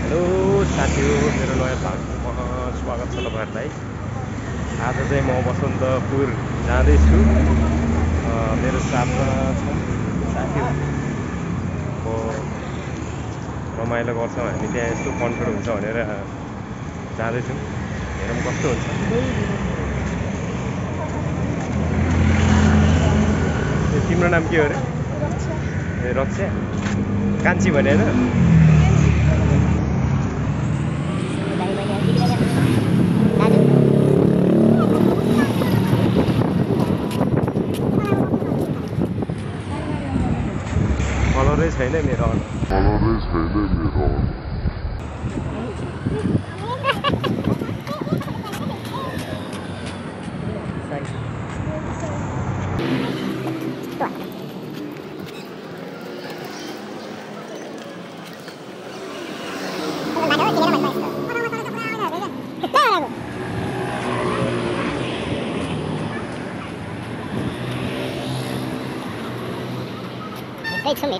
Hello साथीहरू, मेरो नयाँ भागमा स्वागत छ तपाईँहरूलाई। आज चाहिँ म बसन्तपुर जाँदैछु। मेरो साथमा छौँ साथीहरू। रमाइलो गर्छौँ हामी त्यहाँ, यस्तो कन्सर्ट हुन्छ भनेर जाँदैछौँ। हेरौँ कस्तो हुन्छ। तिम्रो नाम के हो अरे? ए रक्षा, कान्छी भने होइन? कलरै छैन मेरो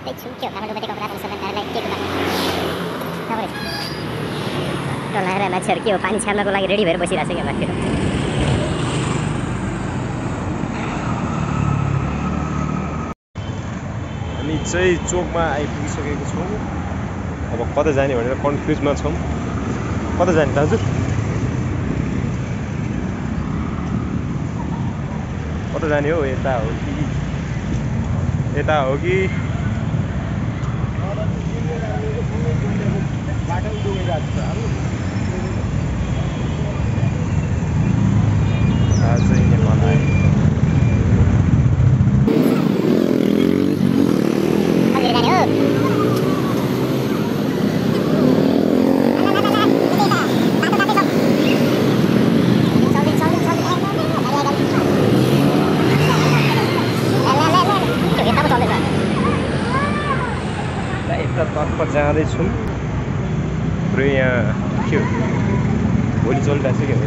Itu ke karena dompet koperasi sebentar lagi ke apa to लाएर मान्छेहरु के हो पानी छाड्नको लागि रेडी भएर बसिरहेछ के माथि। हामी चाहिँ चोकमा आइपुगिसकेको छौँ। अब कता जाने भनेर कन्फ्युजमा छौँ। कता जाने दाजु? कता जाने हो? यता हो कि यता हो कि आज नेपाल आए। तर्फ जाँदैछौँ। पुरै यहाँ के हो भोलि चलिरहेको छ क्या।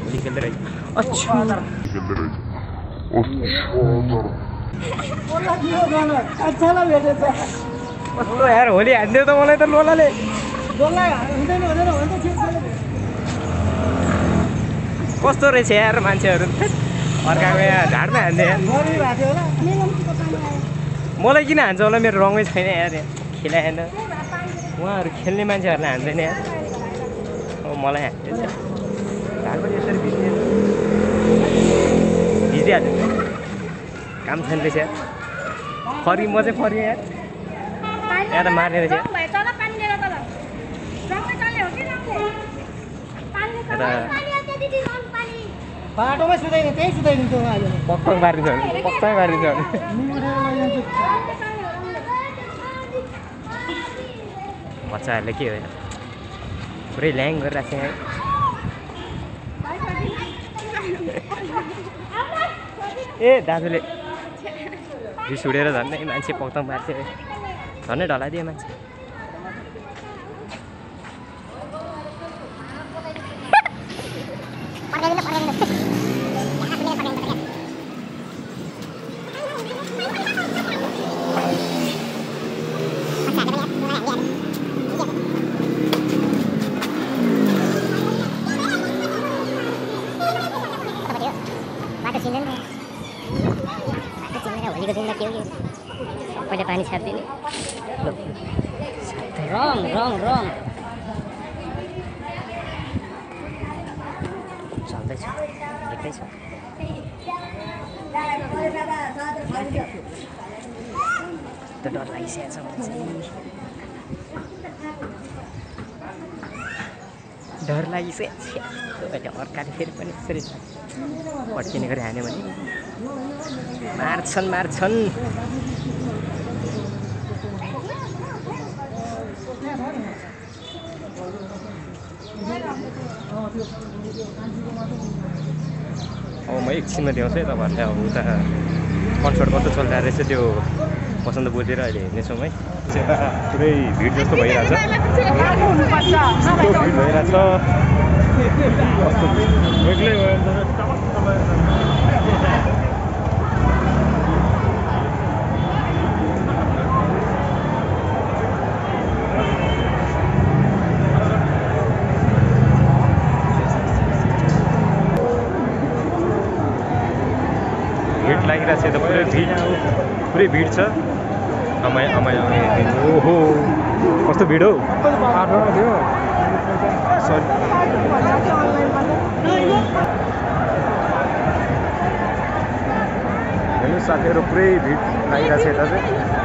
भोलि खेल्दै रहेछ। अच्छा कस्तो यार होली हान्दियो त मलाई त लोलाले। कस्तो रहेछ यार मान्छेहरू अर्काको यहाँ झाडमा हान्ने यार। मलाई किन हान्छ होला? मेरो रङै छैन यार, खेलाएन। उहाँहरू खेल्ने मान्छेहरूलाई हान्दैन यार। अब मलाई हान्दैछ। झाड पनि यसरी भिजिहाल्छ। काम छैन रहेछ यार। फरि म चाहिँ फरि यार यहाँ त मार्ने रहेछ। बाटोमा सुताइदिनु, त्यही सुताइदिन्छ पक्क मारिन्छ भने पक्कै मारिन्छ भने बच्चाहरूले के हो पुरै ल्याङ गरिरहेको छ यहाँ। ए दाजुले रिस उडेर झन्डै मान्छे पक्तङ मार्छ। झन्डै ढलाइदियो मान्छे। होलीको दिनमा के हो सबैले पानी छापिदिने। रङ रङ रङ चल्दैछ, देख्दैछ। त डर लागिसकेको छ मलाई चाहिँ। डर लागिसकेको छ। अर्काले फेरि पनि यसरी पड्किने गरी हान्यो भने मार्छन् मार्छन्। अब म एकछिनमा देखाउँछु है तपाईँहरूलाई। अब उता कन्सर्ट कस्तो चलिरहेको रहेछ त्यो बसन्तपुरतिर अहिले हेर्नेछौँ है। पुरै भिड जस्तो भइरहेछ। भिड भइरहेछ। एक्लै भयो लागिरहेको छ यता पुरै भिड छ ओहो कस्तो भिड हौ सरी हेर्नु साथीहरू पुरै भिड लागिरहेको छ यता चाहिँ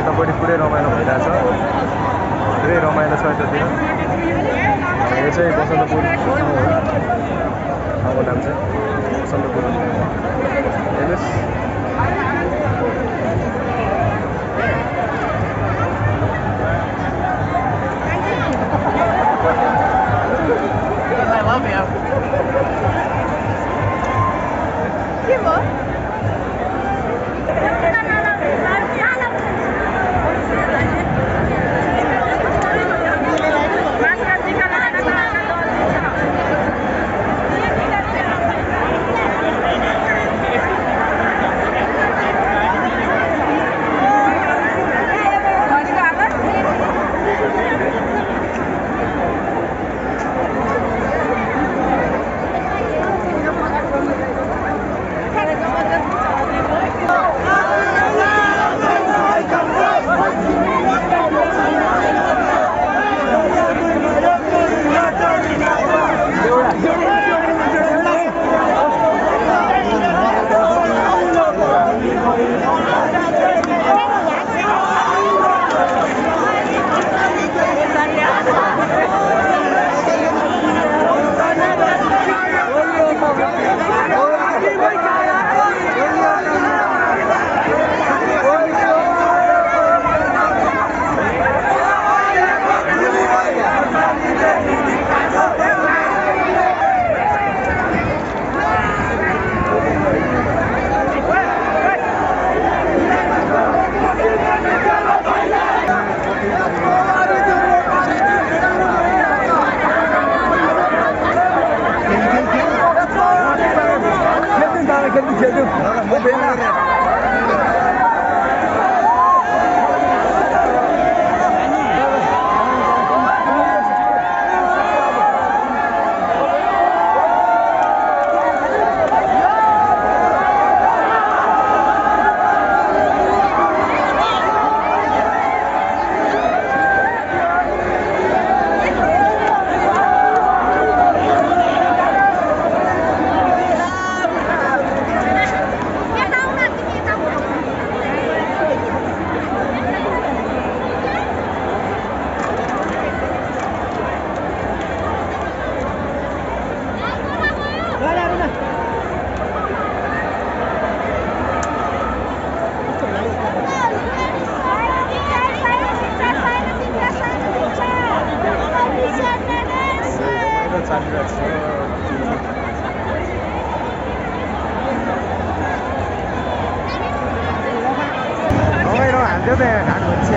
यतापट्टि पुरै रमाइलो भइरहेछ पुरै रमाइलो छ यतातिर यो चाहिँ बसन्तपुर ठाउँको नाम चाहिँ बसन्तपुर हेर्नुहोस् हाल्थ्यो त घाट भन्छ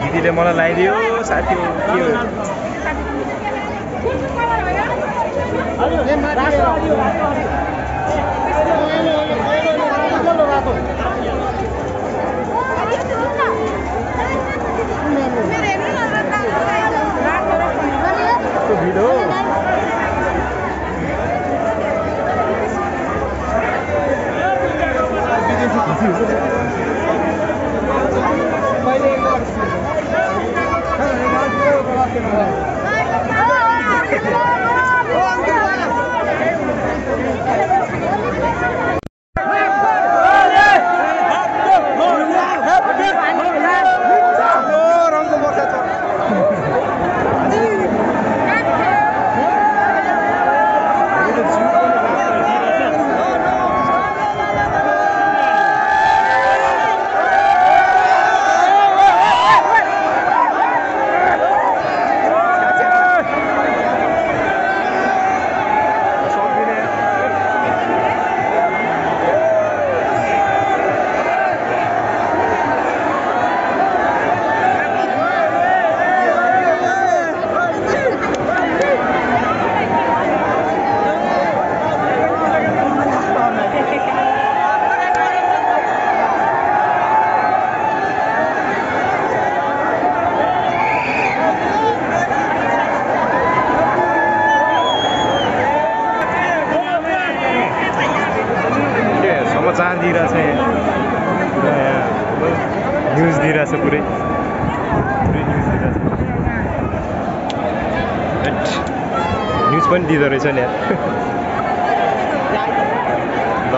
दिदीले मलाई लगाइदियो साथी के हो समाचार दिइरहेछ पुरा यहाँ न्युज दिइरहेछ पुरै न्युज दिइरहेछ न्युज पनि दिँदो रहेछ नि यहाँ ल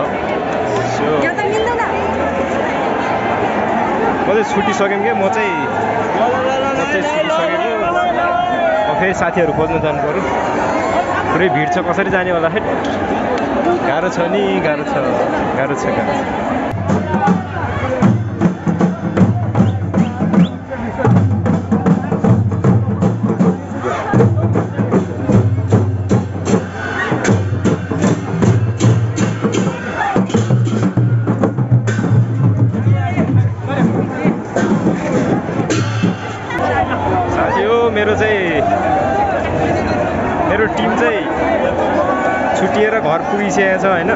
म चाहिँ छुटिसकेँ क्या म चाहिँ छुटिसकेको फेरि साथीहरू खोज्न जानु पऱ्यो पुरै भिड छ कसरी जाने होला हेट गाह्रो छ नि गाह्रो छ साथी हो मेरो टिम चाहिँ छुटिएर घर पुगिसकेको छ होइन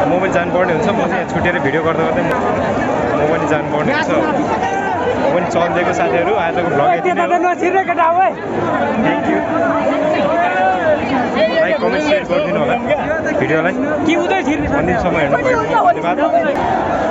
म पनि जानुपर्ने हुन्छ म चाहिँ यहाँ छुटेर भिडियो गर्दा गर्दै म पनि जानुपर्ने हुन्छ म पनि चल्दिएको साथीहरू आजको भ्लग यति नै हो thank you like comment share गरिदिनु होला भिडियोलाई अन्तिमसम्म हेर्नुभयो धन्यवाद